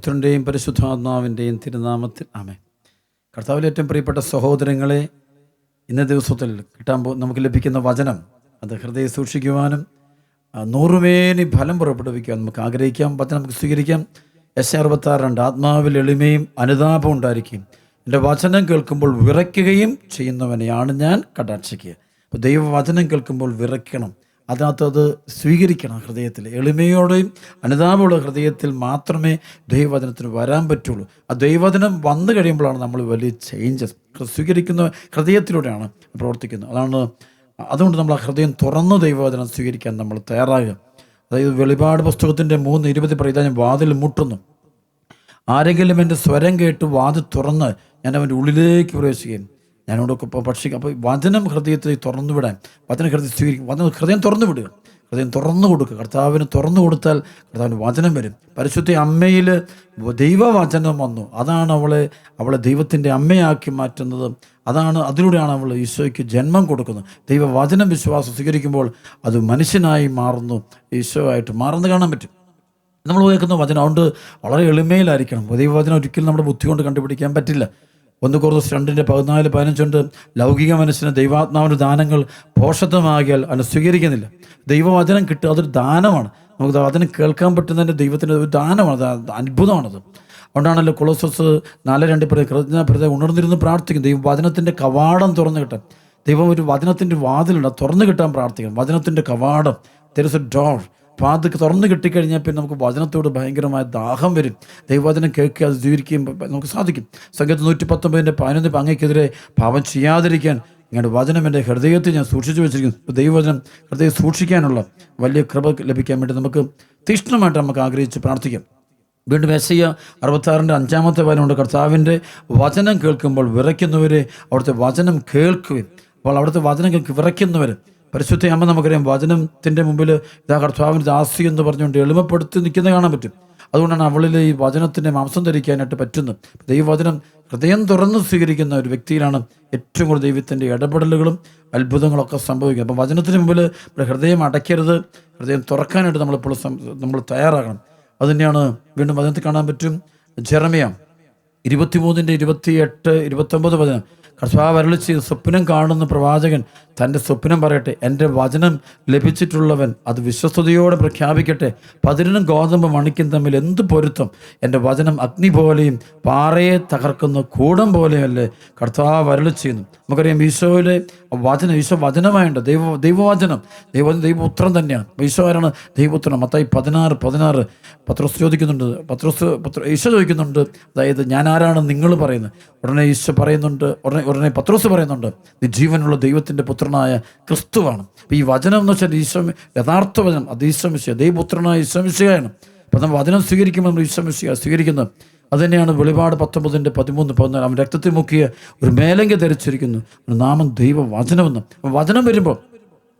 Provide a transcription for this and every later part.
പുത്രൻ്റെയും പരിശുദ്ധാത്മാവിൻ്റെയും തിരുനാമത്തിൽ ആമേൻ. കർത്താവിൽ ഏറ്റവും പ്രിയപ്പെട്ട സഹോദരങ്ങളെ, ഇന്ന ദിവസത്തിൽ നമുക്ക് ലഭിക്കുന്ന വചനം അത് ഹൃദയം സൂക്ഷിക്കുവാനും 100 മേനി ഫലം പുറപ്പെടുവിക്കുവാൻ നമുക്ക് ആഗ്രഹിക്കാം. വചനം നമുക്ക് സ്വീകരിക്കാം. യെശയ്യാ 66:2 ആത്മാവിൽ എളിമയും അനുതാപം ഉണ്ടായിരിക്കും, എൻ്റെ വചനം കേൾക്കുമ്പോൾ വിറയ്ക്കുകയും ചെയ്യുന്നവനെയാണ് ഞാൻ കടാക്ഷിക്കുക. അപ്പോൾ ദൈവവചനം കേൾക്കുമ്പോൾ വിറയ്ക്കണം, അതിനകത്ത് അത് സ്വീകരിക്കണം. ഹൃദയത്തിൽ എളിമയോടെയും അനുതാപമുള്ള ഹൃദയത്തിൽ മാത്രമേ ദൈവവചനത്തിന് വരാൻ പറ്റുള്ളൂ. ആ ദൈവവചനം വന്നു കഴിയുമ്പോഴാണ് നമ്മൾ വലിയ ചേഞ്ചസ് സ്വീകരിക്കുന്ന ഹൃദയത്തിലൂടെയാണ് പ്രവർത്തിക്കുന്നത്. അതുകൊണ്ട് നമ്മൾ ആ ഹൃദയം തുറന്ന് ദൈവവചനം സ്വീകരിക്കാൻ നമ്മൾ തയ്യാറാകുക. അതായത് വെളിപാട് പുസ്തകത്തിൻ്റെ 3:20 പറയുക, ഞാൻ വാതിൽ മുട്ടുന്നു, ആരെങ്കിലും എൻ്റെ സ്വരം കേട്ട് വാതിൽ തുറന്ന് ഞാൻ അവൻ്റെ ഉള്ളിലേക്ക് പ്രവേശിക്കുകയും ഞാനോടൊക്കെ ഭക്ഷിക്കുക. അപ്പോൾ വചനം ഹൃദയത്തിൽ തുറന്നു വിടാൻ, വചനം ഹൃദയം സ്വീകരിക്കും, ഹൃദയം തുറന്നു വിടുക, ഹൃദയം തുറന്നു കൊടുക്കുക. കർത്താവിന് തുറന്നു കൊടുത്താൽ കർത്താവിന് വചനം വരും. പരിശുദ്ധ അമ്മയിൽ ദൈവവചനം വന്നു, അതാണ് അവളെ ദൈവത്തിൻ്റെ അമ്മയാക്കി മാറ്റുന്നത്. അതിലൂടെയാണ് അവൾ ഈശോയ്ക്ക് ജന്മം കൊടുക്കുന്നത്. ദൈവവചനം വിശ്വാസം സ്വീകരിക്കുമ്പോൾ അത് മനുഷ്യനായി മാറുന്നു, ഈശോ ആയിട്ട് മാറുന്നത് കാണാൻ പറ്റും. നമ്മൾ കേൾക്കുന്ന വചനം അതുകൊണ്ട് വളരെ എളിമയിലായിരിക്കണം. ദൈവവചനം ഒരിക്കലും നമ്മുടെ ബുദ്ധി കൊണ്ട് കണ്ടുപിടിക്കാൻ പറ്റില്ല. 1 കൊരിന്ത്യർ 2:14-15 ലൗകിക മനസ്സിന് ദൈവാത്മാവിൻ്റെ ദാനങ്ങൾ പോഷത്വമാകിയാൽ അതിനെ സ്വീകരിക്കുന്നില്ല. ദൈവവചനം കിട്ടുക അതൊരു ദാനമാണ്. നമുക്ക് വചനം കേൾക്കാൻ പറ്റുന്നതിൻ്റെ ദൈവത്തിൻ്റെ ഒരു ദാനമാണ്, അത്ഭുതമാണത്. അതുകൊണ്ടാണല്ലോ കൊളോസ്യസ് 4:2 കൃതജ്ഞത ഉണർന്നിരുന്ന് പ്രാർത്ഥിക്കും, ദൈവവചനത്തിൻ്റെ കവാടം തുറന്നു കിട്ടാൻ. ദൈവം ഒരു വചനത്തിൻ്റെ വാതിലുണ്ട്, തുറന്നു കിട്ടാൻ പ്രാർത്ഥിക്കണം. വചനത്തിൻ്റെ കവാടം, there is a door. അപ്പോൾ അത് തുറന്നു കിട്ടിക്കഴിഞ്ഞാൽ പിന്നെ നമുക്ക് വചനത്തോട് ഭയങ്കരമായ ദാഹം വരും. ദൈവവചനം കേൾക്കുക, അത് സ്വീകരിക്കുകയും നമുക്ക് സാധിക്കും. സങ്കീർത്തനം 119:11 അങ്ങയ്ക്കെതിരെ പാപം ചെയ്യാതിരിക്കാൻ ഇങ്ങനെ വചനം എൻ്റെ ഹൃദയത്തിൽ ഞാൻ സൂക്ഷിച്ചു വെച്ചിരിക്കുന്നു. ഇപ്പോൾ ദൈവവചനം ഹൃദയം സൂക്ഷിക്കാനുള്ള വലിയ കൃപ ലഭിക്കാൻ വേണ്ടി നമുക്ക് തീക്ഷ്ണമായിട്ട് നമുക്ക് ആഗ്രഹിച്ച് പ്രാർത്ഥിക്കാം. വീണ്ടും യെശയ്യാ 66:5 കർത്താവിൻ്റെ വചനം കേൾക്കുമ്പോൾ വിറയ്ക്കുന്നവരെ അവിടുത്തെ വചനം കേൾക്കുകയും, അപ്പോൾ അവിടുത്തെ വചനം കേൾക്കി വിറയ്ക്കുന്നവർ പരിശുദ്ധ അമ്മ നമുക്കറിയാം വചനത്തിൻ്റെ മുമ്പിൽ ഇതാ കർത്താവിന് ദാസി എന്ന് പറഞ്ഞുകൊണ്ട് എളിമപ്പെടുത്തി നിൽക്കുന്നത് കാണാൻ പറ്റും. അതുകൊണ്ടാണ് അവളിൽ ഈ വചനത്തിൻ്റെ മാംസം ധരിക്കാനായിട്ട് പറ്റുന്നത്. ദൈവവചനം ഹൃദയം തുറന്ന് സ്വീകരിക്കുന്ന ഒരു വ്യക്തിയിലാണ് ഏറ്റവും കൂടുതൽ ദൈവത്തിൻ്റെ ഇടപെടലുകളും അത്ഭുതങ്ങളൊക്കെ സംഭവിക്കുക. അപ്പോൾ വചനത്തിന് മുമ്പിൽ ഹൃദയം അടയ്ക്കരുത്, ഹൃദയം തുറക്കാനായിട്ട് നമ്മൾ തയ്യാറാകണം. അതുതന്നെയാണ് വീണ്ടും വചനത്തിൽ കാണാൻ പറ്റും. ജെറമ്യാ 23:28-29 വചനം, കർത്താവ് അരുളിച്ചെയ്ത് സ്വപ്നം കാണുന്ന പ്രവാചകൻ തൻ്റെ സ്വപ്നം പറയട്ടെ, എൻ്റെ വചനം ലഭിച്ചിട്ടുള്ളവൻ അത് വിശ്വസ്തയോടെ പ്രഖ്യാപിക്കട്ടെ. 10 ഗോതമ്പ് മണിക്കും തമ്മിൽ എന്ത് പൊരുത്തം, എൻ്റെ വചനം അഗ്നി പോലെയും പാറയെ തകർക്കുന്ന കൂടം പോലെയല്ലേ കർത്താവ് അരുളിച്ചെയ്യുന്നു. നമുക്കറിയാം ഈശോയിലെ വചനം, ഈശോ വചനമായുണ്ട്, ദൈവവചനം, ദൈവപുത്രൻ തന്നെയാണ്. ഈശോ ആരാണ്? ദൈവപുത്രൻ. മത്തായി 16:16 പത്രോസ് ചോദിക്കുന്നുണ്ട്, ഈശോ ചോദിക്കുന്നുണ്ട്, അതായത് ഞാൻ ആരാണ് നിങ്ങൾ പറയുന്നത്? ഉടനെ ഈശോ പറയുന്നുണ്ട്, ഉടനെ പത്രോസ് പറയുന്നുണ്ട്, നീ ജീവനുള്ള ദൈവത്തിൻ്റെ പുത്രനായ ക്രിസ്തുവാണ്. അപ്പോൾ ഈ വചനം എന്ന് വെച്ചാൽ ഈശോ യഥാർത്ഥ വചനം, അത് ഈശോ മിശിഹ, ദൈവപുത്രനായ ഈശോ മിശിഹയാണ്. അപ്പോൾ നമ്മൾ വചനം സ്വീകരിക്കുമ്പോൾ നമ്മൾ ഈശോ മിശിഹ സ്വീകരിക്കുന്നത്. അതുതന്നെയാണ് വെളിപാട് 19:13-14 അവൻ രക്തത്തിൽ മുക്കിയ ഒരു മേലങ്കി ധരിച്ചിരിക്കുന്നു, നാമം ദൈവവചനമെന്ന്. വചനം വരുമ്പോൾ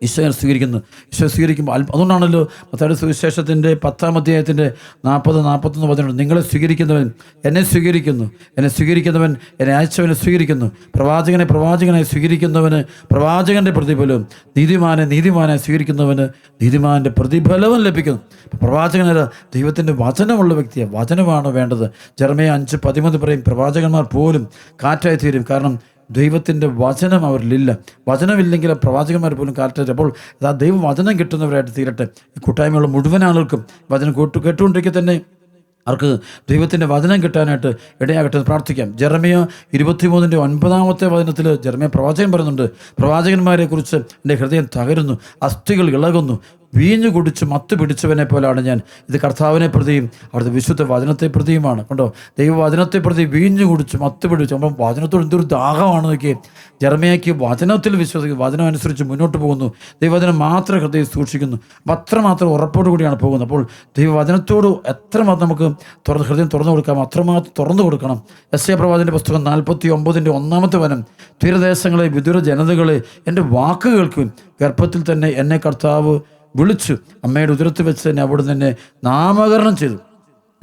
ഈശോയെ സ്വീകരിക്കുന്നു. ഈശോ സ്വീകരിക്കുമ്പോൾ അതുകൊണ്ടാണല്ലോ മത്തായിയുടെ സുവിശേഷത്തിൻ്റെ 10-ാം അധ്യായത്തിൻ്റെ 40-41 വചനം, നിങ്ങളെ സ്വീകരിക്കുന്നവൻ എന്നെ സ്വീകരിക്കുന്നു, എന്നെ സ്വീകരിക്കുന്നവൻ എന്നെ അയച്ചവനെ സ്വീകരിക്കുന്നു, പ്രവാചകനായി സ്വീകരിക്കുന്നവന് പ്രവാചകൻ്റെ പ്രതിഫലവും, നീതിമാനായി സ്വീകരിക്കുന്നവന് നീതിമാൻ്റെ പ്രതിഫലവും ലഭിക്കുന്നു. പ്രവാചകനല്ല, ദൈവത്തിൻ്റെ വചനമുള്ള വ്യക്തിയാണ്, വചനമാണ് വേണ്ടത്. ജെറമ്യാ 5:13 പറയും, പ്രവാചകന്മാർ പോലും കാറ്റായി തീരും, കാരണം ദൈവത്തിൻ്റെ വചനം അവരിലില്ല. വചനമില്ലെങ്കിൽ പ്രവാചകന്മാർ പോലും കാറ്റായി. അപ്പോൾ ആ ദൈവം വചനം കിട്ടുന്നവരായിട്ട് തീരട്ടെ. കൂട്ടായ്മയുള്ള മുഴുവൻ ആളുകൾക്കും വചനം കേട്ടുകൊണ്ടിരിക്കെ തന്നെ അവർക്ക് ദൈവത്തിൻ്റെ വചനം കിട്ടാനായിട്ട് ഇടയാകട്ടെ എന്ന് പ്രാർത്ഥിക്കാം. ജെറമ്യാ 23:9 വചനത്തിൽ ജെറമ്യാ പ്രവാചകൻ പറയുന്നുണ്ട്, പ്രവാചകന്മാരെ കുറിച്ച് എൻ്റെ ഹൃദയം തകരുന്നു, അസ്ഥികൾ ഇളകുന്നു, വീഞ്ഞു കുടിച്ച് മത്ത് പിടിച്ചവനെ പോലാണ് ഞാൻ. ഇത് കർത്താവിനെ പ്രതിയും അവിടുത്തെ വിശുദ്ധ വചനത്തെ പ്രതിയുമാണ്. കണ്ടോ, ദൈവവചനത്തെ പ്രതി വീഞ്ഞു കുടിച്ച് മത്ത് പിടിച്ചു. അപ്പം വചനത്തോട് എന്തൊരു ദാഹമാണ് നോക്കിയേ. ജെറമ്യായ്ക്ക് വചനത്തിൽ വിശ്വസിക്കുന്നു, വചനം അനുസരിച്ച് മുന്നോട്ട് പോകുന്നു, ദൈവവചനം മാത്രം ഹൃദയം സൂക്ഷിക്കുന്നു. അപ്പം അത്രമാത്രം ഉറപ്പോടു കൂടിയാണ് പോകുന്നത്. അപ്പോൾ ദൈവവചനത്തോട് എത്രമാത്രം നമുക്ക് ഹൃദയം തുറന്നു കൊടുക്കാം, അത്രമാത്രം തുറന്നു കൊടുക്കണം. യെശയ്യാ പ്രവാചകന്റെ പുസ്തകം 49:1 വചനം, തീരദേശങ്ങളെ വിദൂര ജനതകളെ എൻ്റെ വാക്ക് കേൾക്കുവിൻ, ഗർഭത്തിൽ തന്നെ എന്നെ കർത്താവ് വിളിച്ചു, അമ്മയുടെ ഉദരത്തിൽ വെച്ച് തന്നെ അവിടുന്ന് എന്നെ നാമകരണം ചെയ്തു.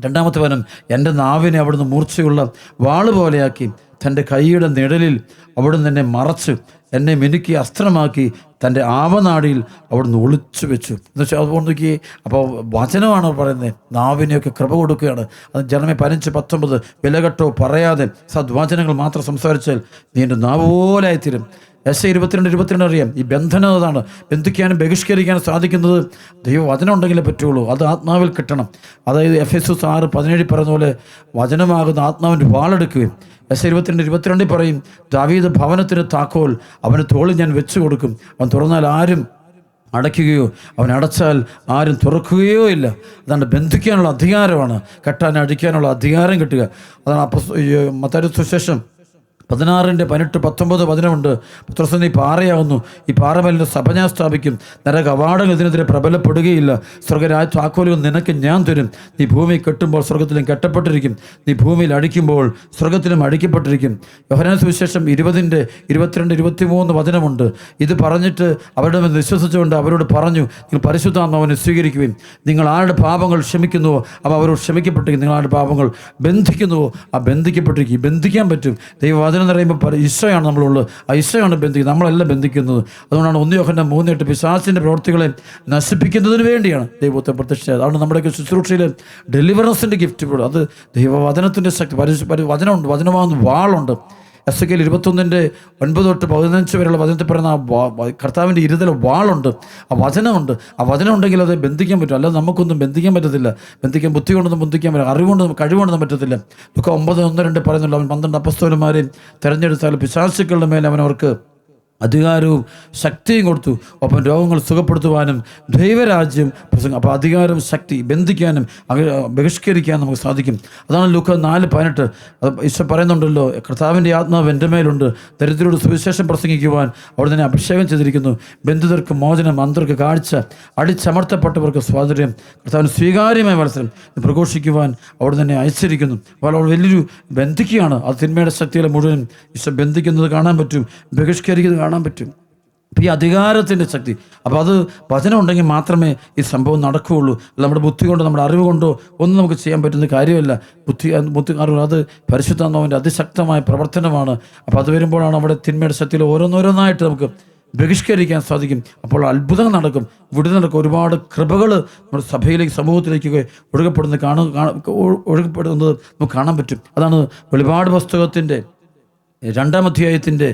രണ്ടാമത്തെ വചനം, എൻ്റെ നാവിനെ അവിടുന്ന് മൂർച്ചയുള്ള വാള് പോലെയാക്കി തൻ്റെ കൈയുടെ നിഴലിൽ അവിടുന്ന് എന്നെ മറച്ച് എന്നെ മിനുക്കി അസ്ത്രമാക്കി തൻ്റെ ആവനാടിയിൽ അവിടുന്ന് ഒളിച്ചു വെച്ചു എന്ന് വെച്ചാൽ അതുകൊണ്ട് നോക്കി. അപ്പോൾ വചനമാണ് പറയുന്നത്, നാവിനെയൊക്കെ കൃപ കൊടുക്കുകയാണ്. അത് ജനമേ 15-19 വിലകെട്ടോ പറയാതെ സദ്വചനങ്ങൾ മാത്രം സംസാരിച്ചാൽ നീ എൻ്റെ നാവ് പോലായിത്തീരും. Esa 22 അറിയാം. ഈ ബന്ധനം അതാണ്. ബന്ധിക്കാനും ബഹിഷ്കരിക്കാനും സാധിക്കുന്നത് ദൈവവചനം ഉണ്ടെങ്കിലേ പറ്റുള്ളൂ. അത് ആത്മാവിൽ കിട്ടണം. അതായത് Efesos 6:17 പറയുന്ന പോലെ വചനമാകുന്ന ആത്മാവിൻ്റെ വാളെടുക്കുകയും Esa 22 പറയും, ദാവീദ് ഭവനത്തിന് താക്കോൽ അവന് തോളിൽ ഞാൻ വെച്ചു കൊടുക്കും. അവൻ തുറന്നാൽ ആരും അടയ്ക്കുകയോ അവൻ അടച്ചാൽ ആരും തുറക്കുകയോ ഇല്ല. അതാണ് ബന്ധിക്കാനുള്ള അധികാരമാണ്, കെട്ടാൻ അടിക്കാനുള്ള അധികാരം കിട്ടുക. അതാണ് മത്തായി സുവിശേഷം 16:18-19 വചനമുണ്ട്. പുത്രസ്വൻ നീ പാറയാവുന്നു, ഈ പാറമേലിൻ്റെ സഭ ഞാൻ സ്ഥാപിക്കും, നരകവാടങ്ങൾ ഇതിനെതിരെ പ്രബലപ്പെടുകയില്ല. സ്വർഗരാജ താക്കോലുകൾ നിനക്ക് ഞാൻ തരും. നീ ഭൂമി കെട്ടുമ്പോൾ സ്വർഗത്തിലും കെട്ടപ്പെട്ടിരിക്കും, നീ ഭൂമിയിൽ അടിക്കുമ്പോൾ സ്വർഗത്തിലും അടിക്കപ്പെട്ടിരിക്കും. യോഹന്നാൻ സുവിശേഷം 20:22-23 വചനമുണ്ട്. ഇത് പറഞ്ഞിട്ട് അവരുടെ മേൽ വിശ്വസിച്ചുകൊണ്ട് അവരോട് പറഞ്ഞു, നിങ്ങൾ പരിശുദ്ധാത്മാവിനെ സ്വീകരിക്കുകയും നിങ്ങൾ ആരുടെ പാപങ്ങൾ ക്ഷമിക്കുന്നുവോ അവ അവരോട് ക്ഷമിക്കപ്പെട്ടിരിക്കും, നിങ്ങൾ ആരുടെ പാപങ്ങൾ ബന്ധിക്കുന്നുവോ ആ ബന്ധിക്കപ്പെട്ടിരിക്കും. ബന്ധിക്കാൻ പറ്റും. ദൈവവചനം എന്ന് പറയുമ്പോൾ ഈശോയാണ് നമ്മളുള്ളത്. ആ ഈശോയാണ് ബന്ധിക്കുന്നത്, നമ്മളെല്ലാം ബന്ധിക്കുന്നത്. അതുകൊണ്ടാണ് 1 യോഹന്നാൻ 3:8 പിശാചിൻ്റെ പ്രവൃത്തികളെ നശിപ്പിക്കുന്നതിന് വേണ്ടിയാണ് ദൈവത്തെ പ്രത്യക്ഷമായത്. അതുകൊണ്ട് നമ്മുടെയൊക്കെ ശുശ്രൂഷയിൽ ഡെലിവറൻസിൻ്റെ ഗിഫ്റ്റ് കൂടും. അത് ദൈവവചനത്തിൻ്റെ ശക്തി. വചനമുണ്ട്, വചനമാകുന്ന വാളുണ്ട്. എസെക്കിയേൽ 21:9-15 വരെയുള്ള വചനത്തിൽ പറയുന്ന കർത്താവിൻ്റെ ഇരുതല വാളുണ്ട്, ആ വചനമുണ്ട്. ആ വചനം ഉണ്ടെങ്കിൽ അത് ബന്ധിക്കാൻ പറ്റും. അല്ലാതെ നമുക്കൊന്നും ബന്ധിക്കാൻ പറ്റത്തില്ല. ബന്ധിക്കാൻ ബുദ്ധി കൊണ്ടൊന്നും ബന്ധിക്കാൻ പറ്റില്ല, അറിവുകൊണ്ടൊന്നും കഴിവുകൊണ്ടൊന്നും പറ്റത്തില്ല. ലൂക്കാ 9:1-2 പറയുന്നുള്ളൂ, അവൻ 12 അപ്പസ്തോലന്മാരെയും തിരഞ്ഞെടുത്താൽ പിശാചുക്കളുടെ മേലെ അവനവർക്ക് അധികാരവും ശക്തിയും കൊടുത്തു. ഒപ്പം രോഗങ്ങൾ സുഖപ്പെടുത്തുവാനും ദൈവരാജ്യം പ്രസംഗം. അപ്പോൾ അധികാരം, ശക്തി, ബന്ധിക്കാനും ബഹിഷ്കരിക്കാനും നമുക്ക് സാധിക്കും. അതാണ് ലൂക്കാ 4:18. ഈശോ പറയുന്നുണ്ടല്ലോ, കർത്താവിൻ്റെ ആത്മാവ് എൻ്റെ മേലുണ്ട്, ദരിദ്രരോട് സുവിശേഷം പ്രസംഗിക്കുവാൻ അവിടെ തന്നെ അഭിഷേകം ചെയ്തിരിക്കുന്നു, ബന്ധിതർക്ക് മോചനം, അന്ധർക്ക് കാഴ്ച, അടിച്ചമർത്തപ്പെട്ടവർക്ക് സ്വാതന്ത്ര്യം, കർത്താവിന് സ്വീകാര്യമായ മത്സരം പ്രഘോഷിക്കുവാൻ അവിടെ തന്നെ അയച്ചിരിക്കുന്നു. അപ്പോൾ അവിടെ വലിയൊരു ബന്ധിക്കുകയാണ്. അത് തിന്മയുടെ ശക്തികളെ മുഴുവൻ ഈശോ ബന്ധിക്കുന്നത് കാണാൻ പറ്റും, ബഹിഷ്കരിക്കുന്നത് കാണാൻ പറ്റും. ഈ അധികാരത്തിൻ്റെ ശക്തി. അപ്പോൾ അത് വചനം ഉണ്ടെങ്കിൽ മാത്രമേ ഈ സംഭവം നടക്കുകയുള്ളൂ. നമ്മുടെ ബുദ്ധി കൊണ്ടോ നമ്മുടെ അറിവ് കൊണ്ടോ ഒന്നും നമുക്ക് ചെയ്യാൻ പറ്റുന്ന കാര്യമല്ല. ബുദ്ധി അറിവ് അത് പരിശുദ്ധാത്മാവിൻ്റെ അതിശക്തമായ പ്രവർത്തനമാണ്. അപ്പോൾ അത് വരുമ്പോഴാണ് അവിടെ തിന്മയുടെ ശക്തിയിൽ ഓരോന്നോരോന്നായിട്ട് നമുക്ക് ബഹിഷ്കരിക്കാൻ സാധിക്കും. അപ്പോൾ അത്ഭുതങ്ങൾ നടക്കും, വിടുതൽ നടക്കും. ഒരുപാട് കൃപകൾ നമ്മുടെ സഭയിലേക്ക്, സമൂഹത്തിലേക്ക് ഒഴുകപ്പെടുന്നത് നമുക്ക് കാണാൻ പറ്റും. അതാണ് വെളിപാട് പുസ്തകത്തിൻ്റെ 2-ാം അധ്യായത്തിൻ്റെ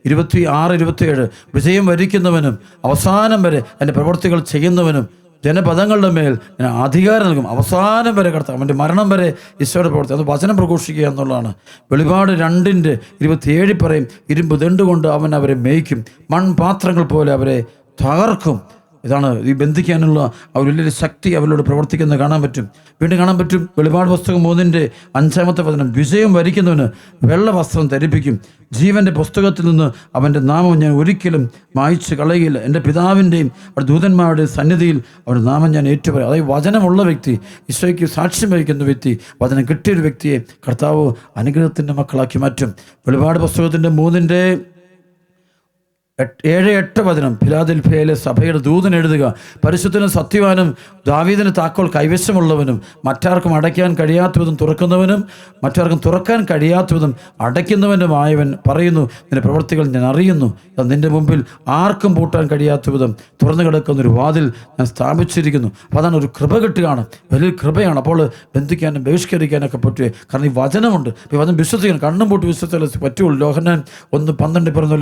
26-27 വിജയം വരിക്കുന്നവനും അവസാനം വരെ എൻ്റെ പ്രവൃത്തികൾ ചെയ്യുന്നവനും ജനപദങ്ങളുടെ മേൽ ഞാൻ അധികാരം നൽകും. അവസാനം വരെ കടത്താം, അവൻ്റെ മരണം വരെ ഈശോയുടെ പ്രവർത്തി. അത് വചനം പ്രഘോഷിക്കുക എന്നുള്ളതാണ്. വെളിപാട് 2:27 പറയും, ഇരുമ്പ് ദണ്ടുകൊണ്ട് അവൻ അവരെ മേയ്ക്കും, മൺപാത്രങ്ങൾ പോലെ അവരെ തകർക്കും. ഇതാണ് ഈ ബന്ധിക്കാനുള്ള അവർ വലിയൊരു ശക്തി അവരോട് പ്രവർത്തിക്കുന്നത് കാണാൻ പറ്റും. വീണ്ടും കാണാൻ പറ്റും വെളിപാട് പുസ്തകം 3:5 വചനം, വിജയം വരിക്കുന്നവന് വെള്ള വസ്ത്രം ധരിപ്പിക്കും, ജീവൻ്റെ പുസ്തകത്തിൽ നിന്ന് അവൻ്റെ നാമം ഞാൻ ഒരിക്കലും മായ്ച്ചു കളയുകയില്ല, എൻ്റെ പിതാവിൻ്റെയും അവിടെ ദൂതന്മാരുടെ സന്നിധിയിൽ അവരുടെ നാമം ഞാൻ ഏറ്റുപറയും. അതായത് വചനമുള്ള വ്യക്തി, ഈശോയ്ക്ക് സാക്ഷ്യം വഹിക്കുന്ന വ്യക്തി, വചനം കിട്ടിയൊരു വ്യക്തിയെ കർത്താവ് അനുഗ്രഹത്തിൻ്റെ മക്കളാക്കി മാറ്റും. വെളിപാട് പുസ്തകത്തിൻ്റെ 3:7-8 വചനം, ഫിലാദൽഫിയയിലെ സഭയുടെ ദൂതൻ എഴുതുക, പരിശുദ്ധനും സത്യവാനും ദാവീദിന് താക്കോൽ കൈവശമുള്ളവനും മറ്റാർക്കും അടയ്ക്കാൻ കഴിയാത്തവിധം തുറക്കുന്നവനും മറ്റാർക്കും തുറക്കാൻ കഴിയാത്തവിധം അടയ്ക്കുന്നവനുമായവൻ പറയുന്നു, നിന്റെ പ്രവൃത്തികൾ ഞാൻ അറിയുന്നു, നിന്റെ മുമ്പിൽ ആർക്കും പൂട്ടാൻ കഴിയാത്തവിധം തുറന്നു കിടക്കുന്നൊരു വാതിൽ ഞാൻ സ്ഥാപിച്ചിരിക്കുന്നു. അപ്പോൾ അതാണ് ഒരു കൃപ കിട്ടുകയാണ്, വലിയൊരു കൃപയാണ്. അപ്പോൾ ബന്ധിക്കാനും ബഹിഷ്കരിക്കാനൊക്കെ പറ്റുക. കാരണം ഈ വചനമുണ്ട്. ഈ വചനം വിശ്വസിക്കണം, കണ്ണും പൂട്ടി വിശ്വസിച്ചാലേ പറ്റുള്ളൂ. യോഹന്നാൻ 1:12 പറഞ്ഞ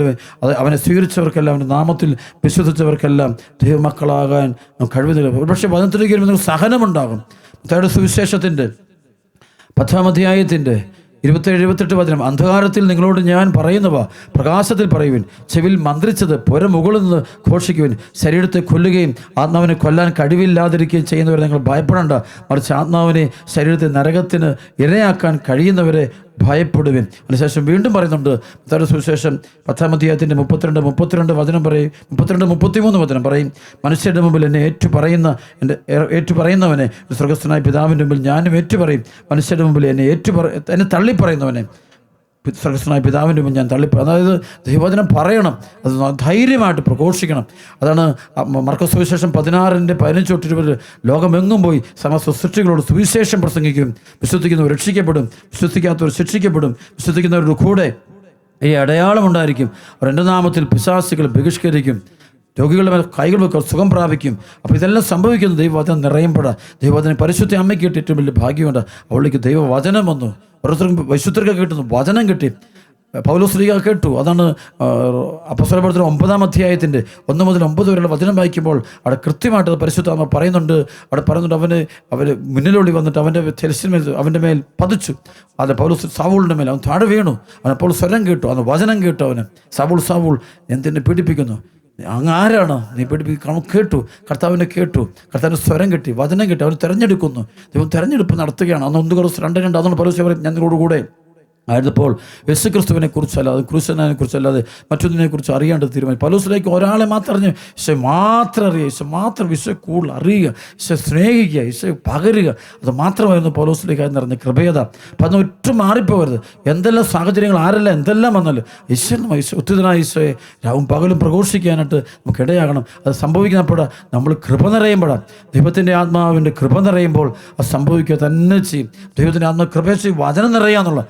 അത് അവനെ സ്വീകരിച്ചവർക്കെല്ലാം, അവൻ്റെ നാമത്തിൽ വിശ്വസിച്ചവർക്കെല്ലാം ദൈവമക്കളാകാൻ കഴിവുന്നില്ല. ഒരുപക്ഷെ വചനത്തിലേക്ക് വരുമ്പോൾ നിങ്ങൾക്ക് സഹനമുണ്ടാകും. മത്തായിയുടെ സുവിശേഷത്തിൻ്റെ 10-ാം അധ്യായത്തിൻ്റെ 27-28 വചനം, അന്ധകാരത്തിൽ നിങ്ങളോട് ഞാൻ പറയുന്നവ പ്രകാശത്തിൽ പറയുവിൻ, ചെവിൽ മന്ത്രിച്ചത് പുര മുകളിൽ നിന്ന് ഘോഷിക്കുവിൻ, ശരീരത്തെ കൊല്ലുകയും ആത്മാവിനെ കൊല്ലാൻ കഴിവില്ലാതിരിക്കുകയും ചെയ്യുന്നവരെ നിങ്ങൾ ഭയപ്പെടേണ്ട, മറിച്ച് ആത്മാവിനെ ശരീരത്തെ നരകത്തിന് ഇരയാക്കാൻ കഴിയുന്നവരെ ഭയപ്പെടുവിൻ. അതിനുശേഷം വീണ്ടും പറയുന്നുണ്ട് മത്തായിയുടെ സുവിശേഷം 10-ാം അധ്യായത്തിൻ്റെ 32 വചനം പറയും, 33 വചനം പറയും, മനുഷ്യരുടെ മുമ്പിൽ എന്നെ ഏറ്റുപറയുന്നവനെ സ്വർഗസ്ഥനായ പിതാവിൻ്റെ മുമ്പിൽ ഞാനും ഏറ്റുപറയും, മനുഷ്യരുടെ മുമ്പിൽ എന്നെ തള്ളിപ്പറയുന്നവനെ സർഗസ്വനായ പിതാവിൻ്റെ മുമ്പ് ഞാൻ അതായത് ദൈവവചനം പറയണം, അത് ധൈര്യമായിട്ട് പ്രഘോഷിക്കണം. അതാണ് മർക്കോസ് സുവിശേഷം 16:15-20 ലോകമെങ്ങും പോയി സമസ്ത സൃഷ്ടികളോട് സുവിശേഷം പ്രസംഗിക്കും. വിശ്വസിക്കുന്നവർ രക്ഷിക്കപ്പെടും, വിശ്വസിക്കാത്തവർ ശിക്ഷിക്കപ്പെടും. വിശ്വസിക്കുന്നവരുടെ കൂടെ ഈ അടയാളം ഉണ്ടായിരിക്കും. അവർ എൻ്റെ നാമത്തിൽ പിശാചുകൾ ബഹിഷ്കരിക്കും, രോഗികളുടെ മേൽ കൈകൾ വെക്കുക, സുഖം പ്രാപിക്കും. അപ്പോൾ ഇതെല്ലാം സംഭവിക്കുന്നത് ദൈവവചനം നിറയുമ്പോഴാണ്. ദൈവവചനം പരിശുദ്ധ അമ്മയ്ക്ക് കിട്ടി ഏറ്റവും വലിയ ഭാഗ്യമുണ്ട്. അവളിക്ക് ദൈവവചനം വന്നു. ഓരോരുത്തർക്കും വിശുദ്ധർക്ക് കിട്ടുന്നു, വചനം കിട്ടി. പൗലോസ്ലീഹ കേട്ടു. അതാണ് അപ്പോസ്തലപ്രവർത്തനം 9-ാം അധ്യായത്തിൻ്റെ 1 മുതൽ 9 വരെയുള്ള വചനം വായിക്കുമ്പോൾ അവിടെ കൃത്യമായിട്ട് പരിശുദ്ധ അമ്മ പറയുന്നുണ്ട്. അവിടെ പറയുന്നുണ്ട്, അവർ മുന്നിലോടി വന്നിട്ട് അവൻ്റെ മേൽ പതിച്ചു. അത് പൗലോസ് സാവൂളിൻ്റെ മേൽ അവൻ താഴെ വീണു. അവൻ അപ്പോൾ സ്വരം കേട്ടു, അവൻ വചനം കേട്ടു. അവന് സാവൂൾ എന്തിനെ പീഡിപ്പിക്കുന്നു, അങ്ങ് ആരാണ് നീ പീഡിപ്പിക്കും? കേട്ടു, കർത്താവിനെ കേട്ടു, കർത്താവിൻ്റെ സ്വരം കിട്ടി, വചനം കിട്ടി. അവൻ തിരഞ്ഞെടുക്കുന്നു. ദൈവം തിരഞ്ഞെടുപ്പ് നടത്തുകയാണ്. അന്ന് 1 കൊരിന്ത്യർ 2:2 അതാണ് പൗലോസ് പറയും, ഞാൻ നിങ്ങളോടുകൂടെ ആയിരുന്നപ്പോൾ യേശുക്രിസ്തുവിനെ കുറിച്ചല്ലാതെ ക്രൂശനെ കുറിച്ചല്ലാതെ മറ്റൊന്നിനെക്കുറിച്ച് അറിയാണ്ട് തീരുമാനിച്ചു. പൗലോസിലേക്ക് ഒരാളെ മാത്രം അറിഞ്ഞു, ഈശോ മാത്രം അറിയുക, ഈശോ മാത്രം, ഈശോ കൂടുതൽ അറിയുക, ഈശോ സ്നേഹിക്കുക, ഈശോ പകരുക. അത് മാത്രമായിരുന്നു പൗലോസിലേക്ക് നിറഞ്ഞ കൃപയത. അപ്പം അന്ന് ഒട്ടും മാറിപ്പോകരുത്. എന്തെല്ലാം സാഹചര്യങ്ങൾ ആരെല്ലാം എന്തെല്ലാം വന്നാലും ഈശോ ഉത്തിതനായ ഈശോയെ രാവും പകലും പ്രഘോഷിക്കാനായിട്ട് നമുക്ക് ഇടയാകണം. അത് സംഭവിക്കുന്നപ്പോഴാണ് നമ്മൾ കൃപ നിറയുമ്പോഴാണ്, ദൈവത്തിൻ്റെ ആത്മാവിൻ്റെ കൃപ നിറയുമ്പോൾ അത് സംഭവിക്കുക തന്നെ ചെയ്യും. ദൈവത്തിൻ്റെ ആത്മാ കൃപ ചെയ്യും, വചനം നിറയാന്നുള്ള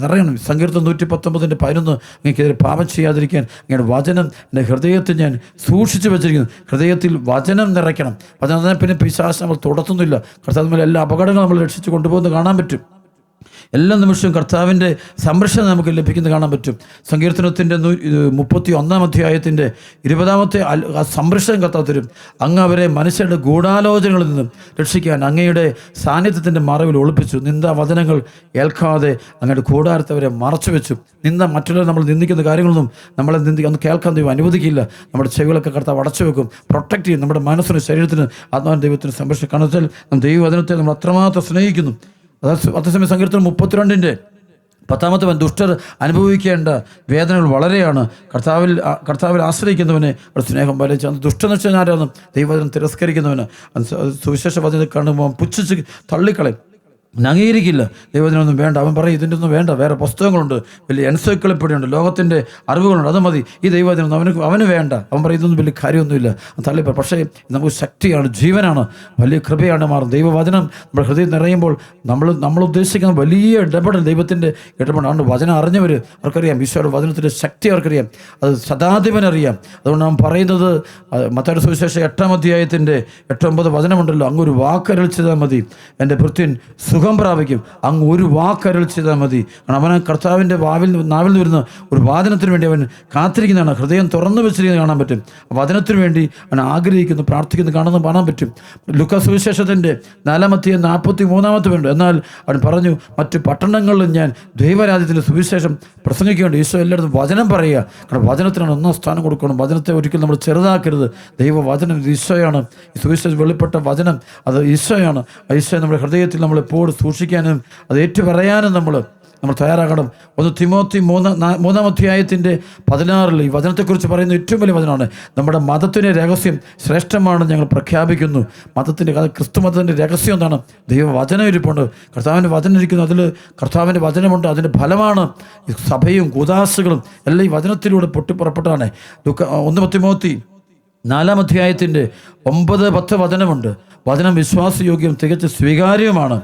അറിയണം. സങ്കീർത്തനം 119:11 എനിക്കെതിരെ പാപം ചെയ്യാതിരിക്കാൻ ഇങ്ങനെ വചനം എൻ്റെ ഹൃദയത്തിൽ ഞാൻ സൂക്ഷിച്ചു വെച്ചിരിക്കുന്നു. ഹൃദയത്തിൽ വചനം നിറയ്ക്കണം. വചനം പിന്നെ പിശാച് നമ്മൾ തുടത്തുന്നില്ല. കർത്താവിൽ എല്ലാ അപകടങ്ങളും നമ്മൾ രക്ഷിച്ച് കൊണ്ടുപോകുന്നത് കാണാൻ പറ്റും. എല്ലാ നിമിഷവും കർത്താവിൻ്റെ സംരക്ഷണം നമുക്ക് ലഭിക്കുന്നത് കാണാൻ പറ്റും. സങ്കീർത്തനത്തിൻ്റെ 31-ാം അധ്യായത്തിൻ്റെ 20-ാമത്തെ സംരക്ഷണം കർത്താവ് തരും. അങ്ങ് അവരെ മനുഷ്യരുടെ ഗൂഢാലോചനകളിൽ നിന്നും രക്ഷിക്കാൻ അങ്ങയുടെ സാന്നിധ്യത്തിൻ്റെ മറവിൽ ഒളിപ്പിച്ചു. നിന്ദ വചനങ്ങൾ ഏൽക്കാതെ അങ്ങയുടെ കൂടാരത്തെ അവരെ മറച്ചു വെച്ചു. മറ്റുള്ളവർ നമ്മൾ നിന്ദിക്കുന്ന കാര്യങ്ങളൊന്നും നമ്മളെ ഒന്ന് കേൾക്കാൻ ദൈവം അനുവദിക്കില്ല. നമ്മുടെ ചെവികളൊക്കെ കർത്താവ് അടച്ചു വെക്കും, പ്രൊട്ടക്റ്റ് ചെയ്യും. നമ്മുടെ മനസ്സിന്, ശരീരത്തിന്, ആത്മാവിന് ദൈവത്തിന് സംരക്ഷണം കാണുന്നതിൽ ദൈവവചനത്തെ നമ്മൾ അത്രമാത്രം സ്നേഹിക്കുന്നു. അതേസമയം സങ്കീർത്തനം 32:10 ദുഷ്ടർ അനുഭവിക്കേണ്ട വേദനകൾ വളരെയാണ്. കർത്താവിൽ ആശ്രയിക്കുന്നവനെ ഒരു സ്നേഹം വലിയ ദുഷ്ടനിശ്ചയം ആരാണ്? ദൈവവചനം തിരസ്കരിക്കുന്നവന്, സുവിശേഷ വചനം കാണുമ്പോൾ പുച്ഛിച്ച് തള്ളിക്കളയും, അംഗീകരിക്കില്ല. ദൈവത്തിനൊന്നും വേണ്ട. അവൻ പറയും, ഇതിൻ്റെ ഒന്നും വേണ്ട, വേറെ പുസ്തകങ്ങളുണ്ട്, വലിയ എൻസൈക്ലോപ്പീഡിയ, ലോകത്തിൻ്റെ അറിവുകളുണ്ട്, അത് മതി. ഈ ദൈവത്തിനും അവന് വേണ്ട. അവൻ പറയും, ഇതൊന്നും വലിയ കാര്യമൊന്നുമില്ല, തള്ളിപ്പോ. പക്ഷേ നമുക്ക് ശക്തിയാണ്, ജീവനാണ്, വലിയ കൃപയാണ് മാറും. ദൈവവചനം നമ്മുടെ ഹൃദയം നിറയുമ്പോൾ നമ്മൾ ഉദ്ദേശിക്കുന്ന വലിയ ഇടപെടൽ, ദൈവത്തിൻ്റെ ഇടപെടൽ. വചനം അറിഞ്ഞവർ അവർക്കറിയാം, ഈശോയുടെ വചനത്തിൻ്റെ ശക്തി അവർക്കറിയാം, അത് സദാധിപനറിയാം. അതുകൊണ്ട് നാം പറയുന്നത് മത്തായിയുടെ സുവിശേഷം 8-ാം അധ്യായത്തിൻ്റെ 8-9 വചനമുണ്ടല്ലോ, അങ്ങ് ഒരു വാക്കരൾ ചെയ്താൽ മതി, എൻ്റെ ഭൃത്യൻ സുഖം പ്രാപിക്കും. അങ്ങ് ഒരു വാക്കരൾ ചെയ്താൽ മതി. കാരണം അവൻ കർത്താവിൻ്റെ നാവിൽ നിന്ന് വരുന്ന ഒരു വാദനത്തിന് വേണ്ടി അവൻ കാത്തിരിക്കുന്നതാണ്. ഹൃദയം തുറന്നു വെച്ചിരിക്കുന്നത് കാണാൻ പറ്റും. വചനത്തിന് വേണ്ടി അവൻ ആഗ്രഹിക്കുന്നു, പ്രാർത്ഥിക്കുന്നു, കാണാൻ പറ്റും. ലൂക്കാ സുവിശേഷത്തിൻ്റെ 4-ാം അധ്യായം 43-ാമത്തെ വേണ്ട. എന്നാൽ അവൻ പറഞ്ഞു, മറ്റു പട്ടണങ്ങളിലും ഞാൻ ദൈവരാജ്യത്തിൻ്റെ സുവിശേഷം പ്രസംഗിക്കേണ്ട. ഈശോ എല്ലായിടത്തും വചനം പറയുക. കാരണം വചനത്തിനാണ് 1-ാം സ്ഥാനം കൊടുക്കണം. വചനത്തെ ഒരിക്കലും നമ്മൾ ചെറുതാക്കരുത്. ദൈവവചനം ഈശോയാണ്. ഈ സുവിശേഷം വെളിപ്പെട്ട വചനം അത് ഈശോയാണ്. ഈശോ നമ്മുടെ ഹൃദയത്തിൽ നമ്മളെപ്പോഴും സൂക്ഷിക്കാനും അത് ഏറ്റുപറയാനും നമ്മൾ തയ്യാറാകണം. 1 തിമോത്തി 3-ാം അധ്യായത്തിൻ്റെ 16 ഈ വചനത്തെക്കുറിച്ച് പറയുന്ന ഏറ്റവും വലിയ വചനമാണ്, നമ്മുടെ മതത്തിൻ്റെ രഹസ്യം ശ്രേഷ്ഠമാണെന്ന് ഞങ്ങൾ പ്രഖ്യാപിക്കുന്നു. ക്രിസ്തു മതത്തിൻ്റെ രഹസ്യം എന്താണ്? ദൈവവചനം ഇരിപ്പുണ്ട്, കർത്താവിൻ്റെ വചനം ഇരിക്കുന്നു, അതിൽ കർത്താവിൻ്റെ വചനമുണ്ട്. അതിൻ്റെ ഫലമാണ് ഈ സഭയും കൂദാശകളും എല്ലാം ഈ വചനത്തിലൂടെ പൊട്ടിപ്പുറപ്പെട്ടതാണ്. 1 തിമോത്തി 4-ാം അധ്യായത്തിൻ്റെ 9-10 വചനമുണ്ട്. വചനം വിശ്വാസയോഗ്യം, തികച്ച സ്വീകാര്യവുമാണ്.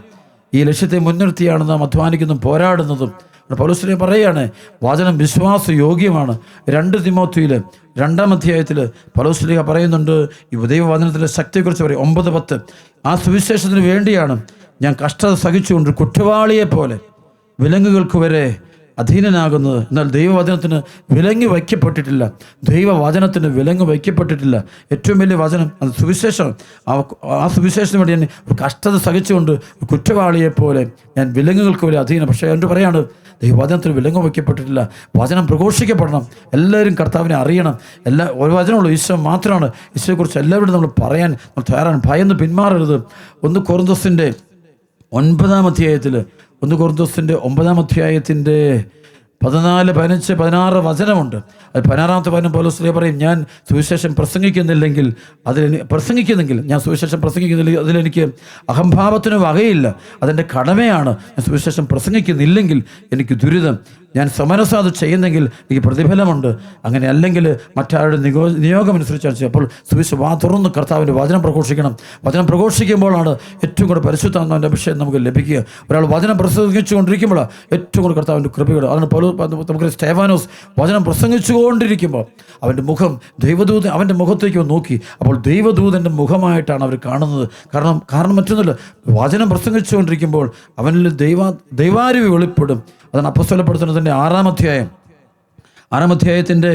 ഈ ലക്ഷ്യത്തെ മുൻനിർത്തിയാണ് നാം അധ്വാനിക്കുന്നതും പോരാടുന്നതും. പൗലോസ് പറയുകയാണ്, വചനം വിശ്വാസയോഗ്യമാണ്. 2 തിമോത്തിയിൽ 2-ാം അധ്യായത്തിൽ പൗലോസ് പറയുന്നുണ്ട്, ഈ ദൈവവചനത്തിൻ്റെ ശക്തിയെക്കുറിച്ച് പറയും. 9-10 ആ സുവിശേഷത്തിന് വേണ്ടിയാണ് ഞാൻ കഷ്ടത സഹിച്ചുകൊണ്ട് കുറ്റവാളിയെപ്പോലെ വിലങ്ങുകൾക്ക് വരെ അധീനനാകുന്നത്. എന്നാൽ ദൈവവചനത്തിന് വിലങ്ങ് വയ്ക്കപ്പെട്ടിട്ടില്ല. ദൈവവചനത്തിന് വിലങ്ങ് വയ്ക്കപ്പെട്ടിട്ടില്ല. ഏറ്റവും വലിയ വചനം അത് സുവിശേഷം. ആ സുവിശേഷത്തിന് വേണ്ടി ഞാൻ കഷ്ടത സഹിച്ചുകൊണ്ട് കുറ്റവാളിയെപ്പോലെ ഞാൻ വിലങ്ങുകൾക്ക് വരെ അധീനം. പക്ഷേ എന്ത് പറയാണ്? ദൈവവചനത്തിന് വിലങ്ങ് വയ്ക്കപ്പെട്ടിട്ടില്ല. വചനം പ്രഘോഷിക്കപ്പെടണം. എല്ലാവരും കർത്താവിനെ അറിയണം. ഒരു വചനമുള്ളൂ, ഈശോ മാത്രമാണ്. ഈശോയെക്കുറിച്ച് എല്ലാവരും നമ്മൾ പറയാൻ നമ്മൾ തയ്യാറാണ്. ഭയന്ന് പിന്മാറരുത്. 1 കൊരിന്ത്യസിൻ്റെ 9-ാം അധ്യായത്തിൽ 1 കൊരിന്ത്യസിൻ്റെ 9-ാം അധ്യായത്തിൻ്റെ 14, 15, 16 വചനമുണ്ട്. അത് 16-ാമത്തെ വചനം പൗലോസ് പറയും, ഞാൻ സുവിശേഷം പ്രസംഗിക്കുന്നില്ലെങ്കിൽ ഞാൻ സുവിശേഷം പ്രസംഗിക്കുന്നില്ലെങ്കിൽ അതിലെനിക്ക് അഹംഭാവത്തിന് വകയില്ല. അതെൻ്റെ കടമയാണ്. ഞാൻ സുവിശേഷം പ്രസംഗിക്കുന്നില്ലെങ്കിൽ എനിക്ക് ദുരിതം. ഞാൻ സമരസാധ ചെയ്യുന്നെങ്കിൽ എനിക്ക് പ്രതിഫലമുണ്ട്. അങ്ങനെ അല്ലെങ്കിൽ മറ്റാരുടെ നിയോഗം അനുസരിച്ചാണ് ചെയ്യുക. അപ്പോൾ വാ തുറന്ന് കർത്താവിൻ്റെ വചനം പ്രഘോഷിക്കണം. വചനം പ്രഘോഷിക്കുമ്പോഴാണ് ഏറ്റവും കൂടുതൽ പരിശുദ്ധാത്മാവിൻ്റെ അഭിഷേകം നമുക്ക് ലഭിക്കുക. ഒരാൾ വചനം പ്രസംഗിച്ചുകൊണ്ടിരിക്കുമ്പോഴാണ് ഏറ്റവും കൂടുതൽ കർത്താവിൻ്റെ കൃപയുടെ. അതാണ് നമുക്ക് സ്തേഫാനോസ് വചനം പ്രസംഗിച്ചുകൊണ്ടിരിക്കുമ്പോൾ അവൻ്റെ മുഖം അവൻ്റെ മുഖത്തേക്ക് നോക്കി. അപ്പോൾ ദൈവദൂതൻ്റെ മുഖമായിട്ടാണ് അവർ കാണുന്നത്. കാരണം മറ്റൊന്നുമില്ല, വചനം പ്രസംഗിച്ചുകൊണ്ടിരിക്കുമ്പോൾ അവനിൽ ദൈവാരുവി വെളിപ്പെടും. അതാണ് അപ്പോസ്തലപ്രവർത്തനത്തിൻ്റെ 6-ാം അധ്യായത്തിൻ്റെ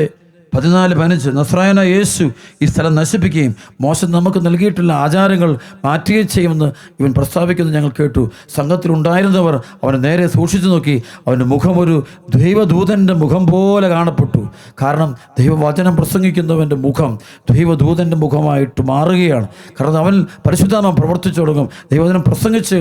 14-15 നസ്രായനായ യേശു ഈ സ്ഥലം നശിപ്പിക്കുകയും മോശ നമുക്ക് നൽകിയിട്ടുള്ള ആചാരങ്ങൾ മാറ്റുകയും ചെയ്യുമെന്ന് ഇവൻ പ്രസ്താവിക്കുന്നത് ഞങ്ങൾ കേട്ടു. സംഘത്തിലുണ്ടായിരുന്നവർ അവനെ നേരെ സൂക്ഷിച്ചു നോക്കി. അവൻ്റെ മുഖം ഒരു ദൈവദൂതൻ്റെ മുഖം പോലെ കാണപ്പെട്ടു. കാരണം ദൈവവചനം പ്രസംഗിക്കുന്നവൻ്റെ മുഖം ദൈവദൂതൻ്റെ മുഖമായിട്ട് മാറുകയാണ്. കാരണം അവൻ പരിശുദ്ധാത്മ പ്രവർത്തിച്ചു തുടങ്ങും. ദൈവവചനം പ്രസംഗിച്ച്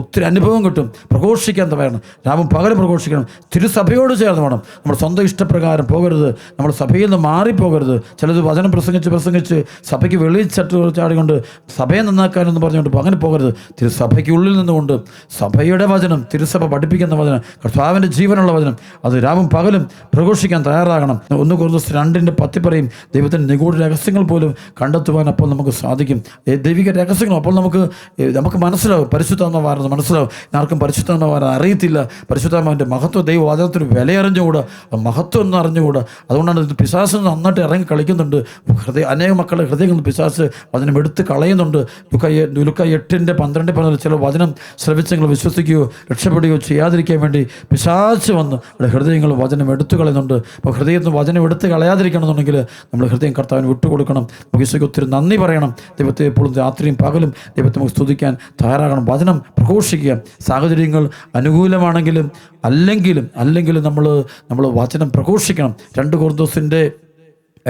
ഒത്തിരി അനുഭവം കിട്ടും. പ്രഘോഷിക്കാൻ വേണം, രാവും പകലും പ്രഘോഷിക്കണം. തിരുസഭയോട് ചേർന്ന് വേണം. നമ്മൾ സ്വന്തം ഇഷ്ടപ്രകാരം പോകരുത്. നമ്മൾ സഭയിൽ നിന്ന് മാറിപ്പോകരുത്. ചിലത് വചനം പ്രസംഗിച്ച് സഭയ്ക്ക് വെളിയിൽ ചാടിക്കൊണ്ട് സഭയെ നന്നാക്കാനെന്ന് പറഞ്ഞുകൊണ്ട് അങ്ങനെ പോകരുത്. തിരുസഭയ്ക്കുള്ളിൽ നിന്നുകൊണ്ട് സഭയുടെ വചനം, തിരുസഭ പഠിപ്പിക്കുന്ന വചനം, കർത്താവിൻ്റെ ജീവനുള്ള വചനം, അത് രാവും പകലും പ്രഘോഷിക്കാൻ തയ്യാറാകണം. 1 കൊരിന്ത്യർ 2:10 പറയും, ദൈവത്തിൻ്റെ നിഗൂഢ രഹസ്യങ്ങൾ പോലും കണ്ടെത്തുവാൻ അപ്പോൾ നമുക്ക് സാധിക്കും. ദൈവിക രഹസ്യങ്ങൾ അപ്പോൾ നമുക്ക് മനസ്സിലാവും. പരിശുദ്ധാത്മാവാരെന്ന് മനസ്സിലാവും. ആർക്കും പരിശുദ്ധാത്മാവാരെ അറിയത്തില്ല. പരിശുദ്ധാത്മാവിൻ്റെ മഹത്വം, ദൈവ വചനത്തിന് വിലയറിഞ്ഞുകൂടാ, മഹത്വം എന്ന് അറിഞ്ഞുകൂടാ. അതുകൊണ്ടാണ് ഇത് പിശാച് നന്നായിട്ട് ഇറങ്ങി കളിക്കുന്നുണ്ട്. അനേക മക്കളുടെ ഹൃദയങ്ങളിൽ പിശാച് വചനം എടുത്ത് കളയുന്നുണ്ട്. ലുക്ക 8:12 ചില വചനം ശ്രവിച്ചെങ്കിൽ വിശ്വസിക്കുകയോ രക്ഷപ്പെടുകയോ ചെയ്യാതിരിക്കാൻ വേണ്ടി പിശാച് വന്ന് അവിടെ ഹൃദയങ്ങൾ വചനം എടുത്തു കളയുന്നുണ്ട്. അപ്പോൾ ഹൃദയത്തിൽ വചനം എടുത്ത് കളയാതിരിക്കണമെന്നുണ്ടെങ്കിൽ നമ്മൾ ഹൃദയം കർത്താവിന് വിട്ടുകൊടുക്കണം. നമുക്ക് ഈശോയ്ക്ക് ഒത്തിരി നന്ദി പറയണം. ദൈവത്തെ എപ്പോഴും രാത്രിയും പകലും ദൈവത്തെ നമുക്ക് സ്തുതിക്കാൻ തയ്യാറാകണം. വചനം പ്രഘോഷിക്കുക. സാഹചര്യങ്ങൾ അനുകൂലമാണെങ്കിലും അല്ലെങ്കിലും നമ്മൾ വചനം പ്രഘോഷിക്കണം. 2 കൊരിന്ത്യർ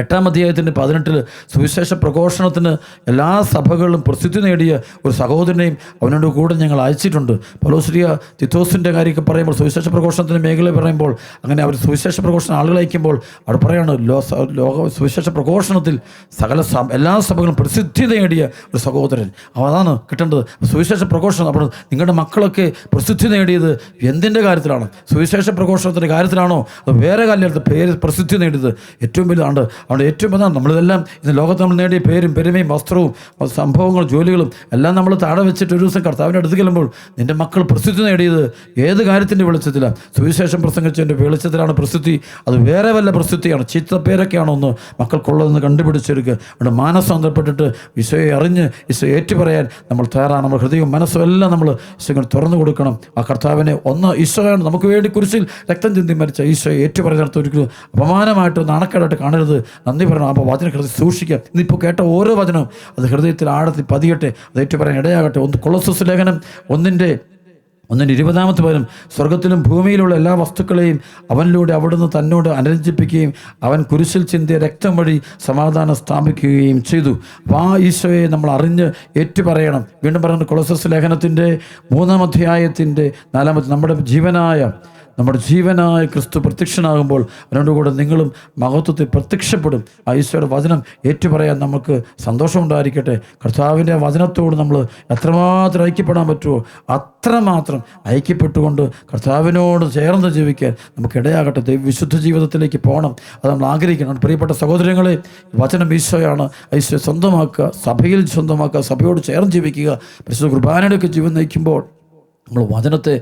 8-ാം അധ്യായത്തിൻ്റെ 18 സുവിശേഷ പ്രഘോഷണത്തിന് എല്ലാ സഭകളിലും പ്രസിദ്ധി നേടിയ ഒരു സഹോദരനെയും അവനോട് കൂടെ ഞങ്ങൾ അയച്ചിട്ടുണ്ട്. പൗലോസ് തിത്തോസിൻ്റെ കാര്യമൊക്കെ പറയുമ്പോൾ സുവിശേഷ പ്രഘോഷണത്തിൻ്റെ മേഖല പറയുമ്പോൾ അങ്ങനെ അവർ സുവിശേഷ പ്രഘോഷണം ആളുകൾ അയക്കുമ്പോൾ അവിടെ പറയാണ് ലോക സുവിശേഷ പ്രഘോഷണത്തിൽ എല്ലാ സഭകളും പ്രസിദ്ധി നേടിയ ഒരു സഹോദരൻ. അതാണ് കിട്ടേണ്ടത്. സുവിശേഷ പ്രഘോഷണം. അപ്പോൾ നിങ്ങളുടെ മക്കളൊക്കെ പ്രസിദ്ധി നേടിയത് എന്തിൻ്റെ കാര്യത്തിലാണ്? സുവിശേഷ പ്രഘോഷണത്തിൻ്റെ കാര്യത്തിലാണോ? അത് വേറെ കാര്യത്തിൽ പേര് പ്രസിദ്ധി നേടിയത് ഏറ്റവും വലുതാണ്. അവിടെ ഏറ്റവും പ്രധാനം നമ്മളിതെല്ലാം ഇന്ന് ലോകത്ത് നമ്മൾ നേടിയ പേരും പെരുമയും വസ്ത്രവും സംഭവങ്ങളും ജോലികളും എല്ലാം നമ്മൾ താഴെ വെച്ചിട്ട് ഒരു ദിവസം കർത്താവിൻ്റെ അടുത്ത് ചെല്ലുമ്പോൾ നിൻ്റെ മക്കൾ പ്രസിദ്ധി നേടിയത് ഏത് കാര്യത്തിൻ്റെ വെളിച്ചത്തിലാണ്? സുവിശേഷം പ്രസംഗിച്ചതിൻ്റെ വെളിച്ചത്തിലാണ് പ്രസിദ്ധി. അത് വേറെ വല്ല പ്രസിദ്ധിയാണ്, ചീത്തപ്പേരൊക്കെയാണോ ഒന്ന് മക്കൾക്കുള്ളതെന്ന് കണ്ടുപിടിച്ചെടുക്കുക. അവിടെ മാനസാന്തരപ്പെട്ടിട്ട് ഈശോയെ അറിഞ്ഞ് ഈശോ ഏറ്റുപറയാൻ നമ്മൾ തയ്യാറാണ്. നമ്മൾ ഹൃദയവും മനസ്സും എല്ലാം നമ്മൾ ഈശോയെ തുറന്നു കൊടുക്കണം. ആ കർത്താവിനെ ഈശോയാണ് നമുക്ക് വേണ്ടി കുരിശിൽ രക്തം ചിന്തി മരിച്ച ഈശോയെ ഏറ്റുപറയാത്ത ഒരിക്കലും അപമാനമായിട്ട് നാണക്കേടായിട്ട് കാണരുത്. നന്ദി പറയണം. അപ്പോൾ വചനം ഹൃദയം സൂക്ഷിക്കുക. ഇന്നിപ്പോൾ കേട്ട ഓരോ വചനവും അത് ഹൃദയത്തിൽ ആഴത്തിൽ പതിയട്ടെ, അത് ഏറ്റുപറയാൻ ഇടയാകട്ടെ. കൊളോസ്സസ് ലേഖനം 1:20 വചനം, സ്വർഗത്തിലും ഭൂമിയിലുള്ള എല്ലാ വസ്തുക്കളെയും അവനിലൂടെ അവിടുന്ന് തന്നോട് അനുരഞ്ജിപ്പിക്കുകയും അവൻ കുരിശിൽ ചിന്തിയ രക്തം വഴി സമാധാനം സ്ഥാപിക്കുകയും ചെയ്തു. അപ്പോൾ ആ ഈശോയെ നമ്മൾ അറിഞ്ഞ് ഏറ്റുപറയണം. വീണ്ടും പറയുന്നത് കൊളോസ്സസ് ലേഖനത്തിൻ്റെ 3-ാം അധ്യായത്തിൻ്റെ 4-ാമത്തെ നമ്മുടെ ജീവനായ ക്രിസ്തു പ്രത്യക്ഷനാകുമ്പോൾ അവനോടുകൂടെ നിങ്ങളും മഹത്വത്തിൽ പ്രത്യക്ഷപ്പെടും. ആ ഈശോയുടെ വചനം ഏറ്റുപറയാൻ നമുക്ക് സന്തോഷമുണ്ടായിരിക്കട്ടെ. കർത്താവിൻ്റെ വചനത്തോട് നമ്മൾ എത്രമാത്രം ഐക്യപ്പെടാൻ പറ്റുമോ അത്രമാത്രം ഐക്യപ്പെട്ടുകൊണ്ട് കർത്താവിനോട് ചേർന്ന് ജീവിക്കാൻ നമുക്കിടയാകട്ടെ. വിശുദ്ധ ജീവിതത്തിലേക്ക് പോകണം. അത് നമ്മൾ ആഗ്രഹിക്കണം. പ്രിയപ്പെട്ട സഹോദരങ്ങളെ, വചനം ഈശോയാണ്. ഈശോയെ സ്വന്തമാക്കുക, സഭയിൽ സ്വന്തമാക്കുക, സഭയോട് ചേർന്ന് ജീവിക്കുക. പരിശുദ്ധ കുർബാനയുടെയൊക്കെ ജീവൻ നയിക്കുമ്പോൾ നമ്മൾ വചനത്തെ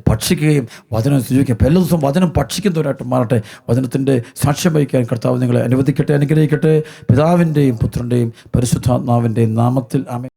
ഭക്ഷിക്കുകയും വചനം ജീവിക്കുക. എല്ലാ ദിവസവും വചനം ഭക്ഷിക്കുന്നവരായിട്ട് മാറട്ടെ. വചനത്തിൻ്റെ സാക്ഷ്യം വഹിക്കാൻ കർത്താവ് നിങ്ങളെ അനുവദിക്കട്ടെ, അനുഗ്രഹിക്കട്ടെ. പിതാവിൻ്റെയും പുത്രൻ്റെയും പരിശുദ്ധാത്മാവിൻ്റെയും നാമത്തിൽ ആമേൻ.